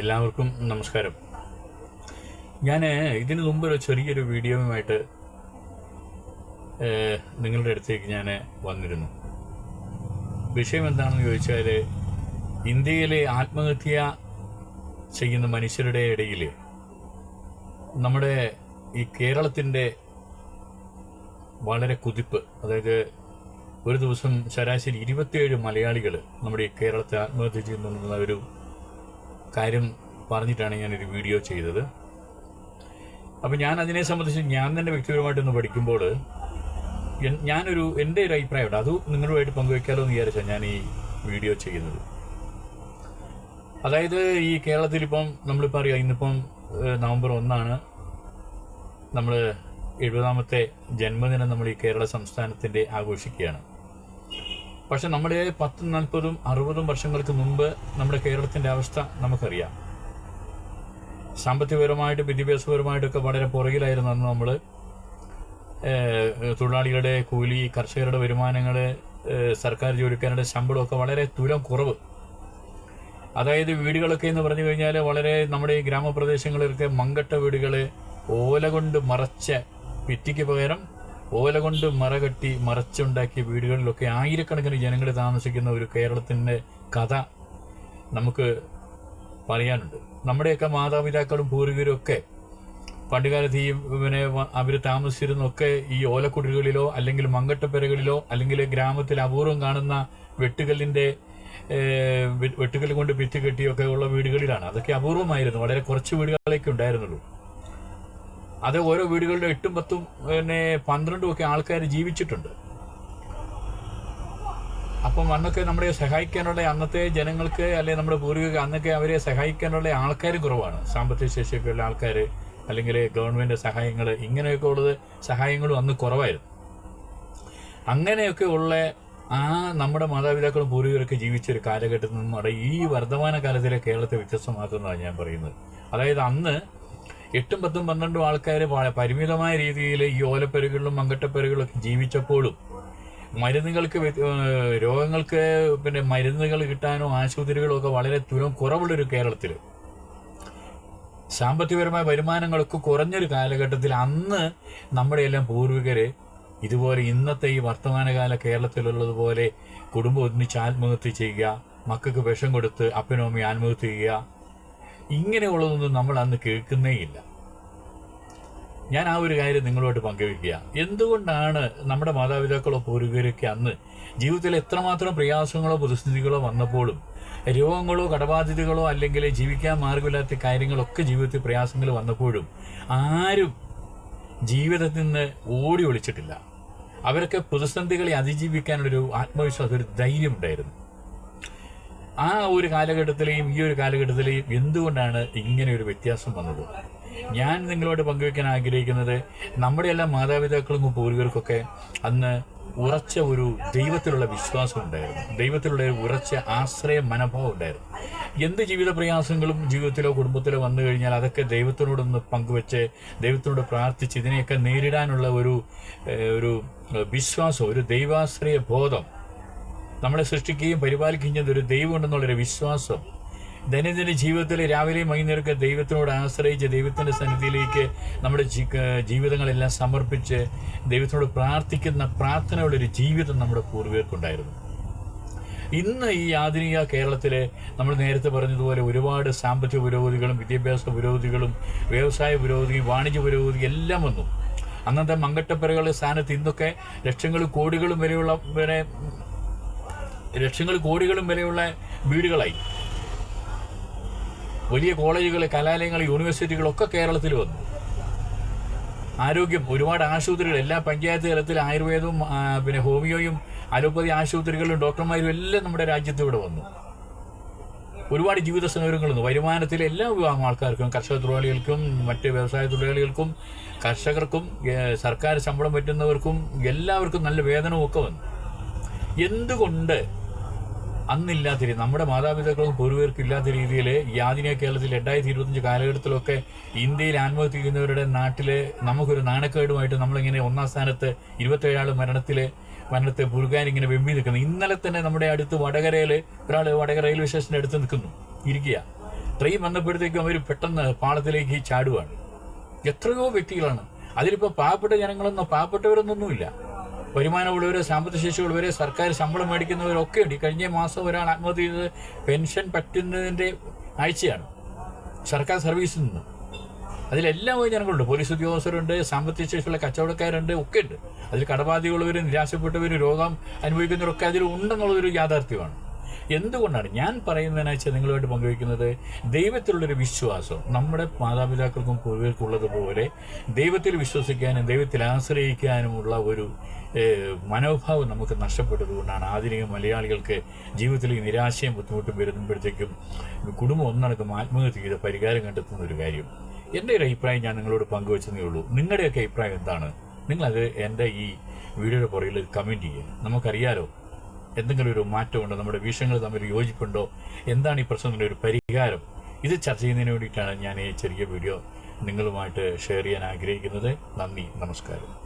എല്ലാവർക്കും നമസ്കാരം. ഞാൻ ഇതിനു മുമ്പ് ഒരു ചെറിയൊരു വീഡിയോയുമായിട്ട് നിങ്ങളുടെ അടുത്തേക്ക് ഞാൻ വന്നിരുന്നു. വിഷയം എന്താണെന്ന് ചോദിച്ചാൽ, ഇന്ത്യയിലെ ആത്മഹത്യ ചെയ്യുന്ന മനുഷ്യരുടെ ഇടയിൽ നമ്മുടെ ഈ കേരളത്തിൻ്റെ വളരെ കുതിപ്പ്, അതായത് ഒരു ദിവസം ശരാശരി 27 മലയാളികൾ നമ്മുടെ ഈ കേരളത്തെ ആത്മഹത്യ ചെയ്യുന്നുള്ള ഒരു കാര്യം പറഞ്ഞിട്ടാണ് ഞാനൊരു വീഡിയോ ചെയ്തത്. അപ്പോൾ ഞാൻ അതിനെ സംബന്ധിച്ച് ഞാൻ തന്നെ വ്യക്തിപരമായിട്ടൊന്ന് പഠിക്കുമ്പോൾ എൻ്റെ ഒരു അഭിപ്രായമുണ്ട്, അത് നിങ്ങളുമായിട്ട് പങ്കുവയ്ക്കാമല്ലോ എന്ന് വിചാരിച്ചാണ് ഞാൻ ഈ വീഡിയോ ചെയ്യുന്നത്. അതായത് ഈ കേരളത്തിലിപ്പം നമ്മളിപ്പോൾ അറിയാം, ഇന്നിപ്പം നവംബർ 1 നമ്മൾ 70ാമത്തെ ജന്മദിനം നമ്മൾ ഈ കേരള സംസ്ഥാനത്തിൻ്റെ ആഘോഷിക്കുകയാണ്. പക്ഷെ നമ്മുടെ 10, 40, 60 വർഷങ്ങൾക്ക് മുമ്പ് നമ്മുടെ കേരളത്തിൻ്റെ അവസ്ഥ നമുക്കറിയാം. സാമ്പത്തികപരമായിട്ടും വിദ്യാഭ്യാസപരമായിട്ടൊക്കെ വളരെ പുറകിലായിരുന്നു അന്ന് നമ്മൾ. തൊഴിലാളികളുടെ കൂലി, കർഷകരുടെ വരുമാനങ്ങൾ, സർക്കാർ ജോലിക്കാരുടെ ശമ്പളമൊക്കെ വളരെ തുലം കുറവ്. അതായത് വീടുകളൊക്കെ എന്ന് പറഞ്ഞു കഴിഞ്ഞാൽ വളരെ നമ്മുടെ ഈ ഗ്രാമപ്രദേശങ്ങളിലൊക്കെ മങ്കട്ട വീടുകൾ, ഓല കൊണ്ട് മറച്ച, ഭിത്തിക്ക് പകരം ഓല കൊണ്ട് മറകെട്ടി മറച്ചുണ്ടാക്കിയ വീടുകളിലൊക്കെ ആയിരക്കണക്കിന് ജനങ്ങൾ താമസിക്കുന്ന ഒരു കേരളത്തിൻ്റെ കഥ നമുക്ക് പറയാനുണ്ട്. നമ്മുടെയൊക്കെ മാതാപിതാക്കളും പൂർവികരും ഒക്കെ പണ്ടുകാലത്ത് അവർ താമസിച്ചിരുന്നൊക്കെ ഈ ഓലക്കുടിലുകളിലോ അല്ലെങ്കിൽ മങ്കട്ടപ്പെരകളിലോ അല്ലെങ്കിൽ ഗ്രാമത്തിൽ അപൂർവം കാണുന്ന വെട്ടുകല്ല് കൊണ്ട് ഭിത്തി കെട്ടിയൊക്കെ ഉള്ള വീടുകളിലാണ്. അതൊക്കെ അപൂർവമായിരുന്നു, വളരെ കുറച്ച് വീടുകളൊക്കെ ഉണ്ടായിരുന്നുള്ളൂ. അത് ഓരോ വീടുകളിലും 8, 10, 12 ഒക്കെ ആൾക്കാർ ജീവിച്ചിട്ടുണ്ട്. അപ്പം അന്നൊക്കെ നമ്മളെ സഹായിക്കാനുള്ള അന്നത്തെ ജനങ്ങൾക്ക്, അല്ലെങ്കിൽ നമ്മുടെ പൂർവികർക്ക് അന്നൊക്കെ അവരെ സഹായിക്കാനുള്ള ആൾക്കാർ കുറവാണ്. സാമ്പത്തിക ശേഷിയൊക്കെ ഉള്ള ആൾക്കാർ, അല്ലെങ്കിൽ ഗവൺമെൻറ് സഹായങ്ങൾ, ഇങ്ങനെയൊക്കെ ഉള്ളത് സഹായങ്ങളും അന്ന് കുറവായിരുന്നു. അങ്ങനെയൊക്കെ ഉള്ള നമ്മുടെ മാതാപിതാക്കളും പൂർവികരൊക്കെ ജീവിച്ചൊരു കാലഘട്ടത്തിൽ നിന്നും ഈ വർത്തമാന കാലത്തിലെ കേരളത്തെ വ്യത്യസ്തമാക്കുന്നതാണ് ഞാൻ പറയുന്നത്. അതായത് അന്ന് 8, 10, 12 ആൾക്കാർ പരിമിതമായ രീതിയിൽ ഈ ഓലപ്പെരകളിലും മങ്കട്ടപ്പെരകളിലൊക്കെ ജീവിച്ചപ്പോഴും രോഗങ്ങൾക്ക് മരുന്നുകൾ കിട്ടാനോ ആശുപത്രികളോ ഒക്കെ വളരെ തുലം കുറവുള്ളൊരു കേരളത്തിൽ, സാമ്പത്തികപരമായ വരുമാനങ്ങളൊക്കെ കുറഞ്ഞൊരു കാലഘട്ടത്തിൽ അന്ന് നമ്മുടെ എല്ലാം പൂർവികർ ഇതുപോലെ ഇന്നത്തെ ഈ വർത്തമാനകാല കേരളത്തിലുള്ളതുപോലെ കുടുംബം ഒന്നിച്ച് ആത്മഹത്യ ചെയ്യുക, മക്കൾക്ക് വിഷം കൊടുത്ത് അപ്പനും അമ്മയും ആത്മഹത്യ ചെയ്യുക, ഇങ്ങനെയുള്ളതൊന്നും നമ്മൾ അന്ന് കേൾക്കുന്നേയില്ല. ഞാൻ ആ ഒരു കാര്യം നിങ്ങളോട് പങ്കുവയ്ക്കുക. എന്തുകൊണ്ടാണ് നമ്മുടെ മാതാപിതാക്കളോ പൂർവികരൊക്കെ അന്ന് ജീവിതത്തിൽ എത്രമാത്രം പ്രയാസങ്ങളോ പ്രതിസന്ധികളോ വന്നപ്പോഴും, രോഗങ്ങളോ കടബാധ്യതകളോ അല്ലെങ്കിൽ ജീവിക്കാൻ മാർഗമില്ലാത്ത കാര്യങ്ങളൊക്കെ ജീവിതത്തിൽ പ്രയാസങ്ങൾ വന്നപ്പോഴും ആരും ജീവിതത്തിൽ നിന്ന് ഓടി ഒളിച്ചിട്ടില്ല. അവരൊക്കെ പ്രതിസന്ധികളെ അതിജീവിക്കാനുള്ളൊരു ആത്മവിശ്വാസം, ഒരു ധൈര്യം ഉണ്ടായിരുന്നു. ആ ഒരു കാലഘട്ടത്തിലെയും ഈ ഒരു കാലഘട്ടത്തിലെയും എന്തുകൊണ്ടാണ് ഇങ്ങനെ ഒരു വ്യത്യാസം വന്നത്? ഞാൻ നിങ്ങളോട് പങ്കുവയ്ക്കാൻ ആഗ്രഹിക്കുന്നത്, നമ്മുടെ എല്ലാ മാതാപിതാക്കൾക്കും പൂർവികർക്കൊക്കെ അന്ന് ഉറച്ച ഒരു ദൈവത്തിലുള്ള വിശ്വാസം ഉണ്ടായിരുന്നു, ദൈവത്തിലുള്ള ഒരു ഉറച്ച ആശ്രയ മനോഭാവം ഉണ്ടായിരുന്നു. എന്ത് ജീവിത പ്രയാസങ്ങളും ജീവിതത്തിലോ കുടുംബത്തിലോ വന്നു കഴിഞ്ഞാൽ അതൊക്കെ ദൈവത്തിനോടൊന്ന് പങ്കുവെച്ച് ദൈവത്തിനോട് പ്രാർത്ഥിച്ച് ഇതിനെയൊക്കെ നേരിടാനുള്ള ഒരു വിശ്വാസം, ഒരു ദൈവാശ്രയ ബോധം, നമ്മളെ സൃഷ്ടിക്കുകയും പരിപാലിക്കുകയും ചെയ്യുന്ന ഒരു ദൈവം ഉണ്ടെന്നുള്ളൊരു വിശ്വാസം, ദൈനംദിന ജീവിതത്തിൽ രാവിലെയും വൈകുന്നേരമൊക്കെ ദൈവത്തിനോട് ആശ്രയിച്ച് ദൈവത്തിൻ്റെ സന്നിധിയിലേക്ക് നമ്മുടെ ജീവിതങ്ങളെല്ലാം സമർപ്പിച്ച് ദൈവത്തിനോട് പ്രാർത്ഥിക്കുന്ന പ്രാർത്ഥനയുള്ളൊരു ജീവിതം നമ്മുടെ പൂർവികർക്കുണ്ടായിരുന്നു. ഇന്ന് ഈ ആധുനിക കേരളത്തിൽ നമ്മൾ നേരത്തെ പറഞ്ഞതുപോലെ ഒരുപാട് സാമ്പത്തിക പുരോഗതികളും വിദ്യാഭ്യാസ പുരോഗതികളും വ്യവസായ പുരോഗതിയും വാണിജ്യ പുരോഗതിയും എല്ലാം വന്നു. അന്നത്തെ മങ്കട്ടപ്പെരകളുടെ സ്ഥാനത്ത് ഇന്നൊക്കെ ലക്ഷങ്ങളും കോടികളും വിലയുള്ള വീടുകളായി. വലിയ കോളേജുകൾ, കലാലയങ്ങൾ, യൂണിവേഴ്സിറ്റികളൊക്കെ കേരളത്തിൽ വന്നു. ആരോഗ്യം, ഒരുപാട് ആശുപത്രികൾ, എല്ലാ പഞ്ചായത്ത് തലത്തിൽ ആയുർവേദവും ഹോമിയോയും അലോപ്പതി ആശുപത്രികളും ഡോക്ടർമാരും എല്ലാം നമ്മുടെ രാജ്യത്ത് ഇവിടെ വന്നു. ഒരുപാട് ജീവിത സൗകര്യങ്ങൾ വന്നു. വരുമാനത്തിലെ എല്ലാ വിഭാഗം ആൾക്കാർക്കും, കർഷക തൊഴിലാളികൾക്കും, മറ്റ് വ്യവസായ തൊഴിലാളികൾക്കും, കർഷകർക്കും, സർക്കാർ ശമ്പളം പറ്റുന്നവർക്കും എല്ലാവർക്കും നല്ല വേതനവും ഒക്കെ വന്നു. എന്തുകൊണ്ട് അന്നില്ലാത്ത രീതി, നമ്മുടെ മാതാപിതാക്കൾക്കും പൂർവികർക്കും ഇല്ലാത്ത രീതിയിൽ ഈ ആധുനിക കേരളത്തിൽ 2025 കാലഘട്ടത്തിലൊക്കെ ഇന്ത്യയിൽ ആത്മഹത്യ ചെയ്യുന്നവരുടെ നാട്ടിൽ നമുക്കൊരു നാണക്കേടുമായിട്ട് നമ്മളിങ്ങനെ 1ാം സ്ഥാനത്ത് 27 മരണത്തെ പുരുകാൻ ഇങ്ങനെ വെമ്പി നിൽക്കുന്നു. ഇന്നലെ തന്നെ നമ്മുടെ അടുത്ത് വടകരയിൽ ഒരാൾ വടകര റെയിൽവേ സ്റ്റേഷൻ്റെ അടുത്ത് ഇരിക്കുക. ട്രെയിൻ വന്നപ്പോഴത്തേക്കും അവർ പെട്ടെന്ന് പാളത്തിലേക്ക് ചാടുവാണ്. എത്രയോ വ്യക്തികളാണ് അതിലിപ്പോൾ പാവപ്പെട്ട ജനങ്ങളൊന്നും പാവപ്പെട്ടവരൊന്നൊന്നുമില്ല. വരുമാനമുള്ളവരെ, സാമ്പത്തിക ശേഷിയുള്ളവരെ, സർക്കാർ ശമ്പളം മേടിക്കുന്നവരൊക്കെ ഉണ്ട്. കഴിഞ്ഞ മാസം ഒരാൾ ആത്മഹത്യ ചെയ്തത് പെൻഷൻ പറ്റുന്നതിൻ്റെ ആഴ്ചയാണ് സർക്കാർ സർവീസിൽ നിന്ന്. അതിലെല്ലാം ജനങ്ങളുണ്ട്. പോലീസ് ഉദ്യോഗസ്ഥരുണ്ട്, സാമ്പത്തിക ശേഷിയുള്ള കച്ചവടക്കാരുണ്ട്, ഒക്കെ ഉണ്ട്. അതിൽ കടബാധ്യതയുള്ളവർ, നിരാശപ്പെട്ടവർ, രോഗം അനുഭവിക്കുന്നവരൊക്കെ അതിൽ ഉണ്ടെന്നുള്ളതൊരു യാഥാർത്ഥ്യമാണ്. എന്തുകൊണ്ടാണ് ഞാൻ പറയുന്നതെന്ന് വെച്ചാൽ നിങ്ങളുമായിട്ട് പങ്കുവയ്ക്കുന്നത്, ദൈവത്തിലുള്ളൊരു വിശ്വാസം നമ്മുടെ മാതാപിതാക്കൾക്കും പൂർവികർക്കുള്ളതുപോലെ ദൈവത്തിൽ വിശ്വസിക്കാനും ദൈവത്തിൽ ആശ്രയിക്കാനുമുള്ള ഒരു മനോഭാവം നമുക്ക് നഷ്ടപ്പെട്ടതുകൊണ്ടാണ് ആധുനിക മലയാളികൾക്ക് ജീവിതത്തിൽ ഈ നിരാശയും ബുദ്ധിമുട്ടും വരുമ്പോഴത്തേക്കും കുടുംബം ഒന്നടക്കം ആത്മഹത്യ ചെയ്ത് പരിഹാരം കണ്ടെത്തുന്ന ഒരു കാര്യം. എൻ്റെ ഒരു അഭിപ്രായം ഞാൻ നിങ്ങളോട് പങ്കുവെച്ചതേ ഉള്ളൂ. നിങ്ങളുടെയൊക്കെ അഭിപ്രായം എന്താണ്? നിങ്ങളത് എൻ്റെ ഈ വീഡിയോയുടെ പുറകിൽ കമൻറ്റ് ചെയ്യുക. നമുക്കറിയാലോ എന്തെങ്കിലും ഒരു മാറ്റമുണ്ടോ, നമ്മുടെ വീക്ഷണങ്ങൾ തമ്മിൽ യോജിപ്പുണ്ടോ, എന്താണ് ഈ പ്രശ്നത്തിൻ്റെ ഒരു പരിഹാരം? ഇത് ചർച്ച ചെയ്യുന്നതിന് വേണ്ടിയിട്ടാണ് ഞാൻ ഈ ചെറിയ വീഡിയോ നിങ്ങളുമായിട്ട് ഷെയർ ചെയ്യാൻ ആഗ്രഹിക്കുന്നത്. നന്ദി, നമസ്കാരം.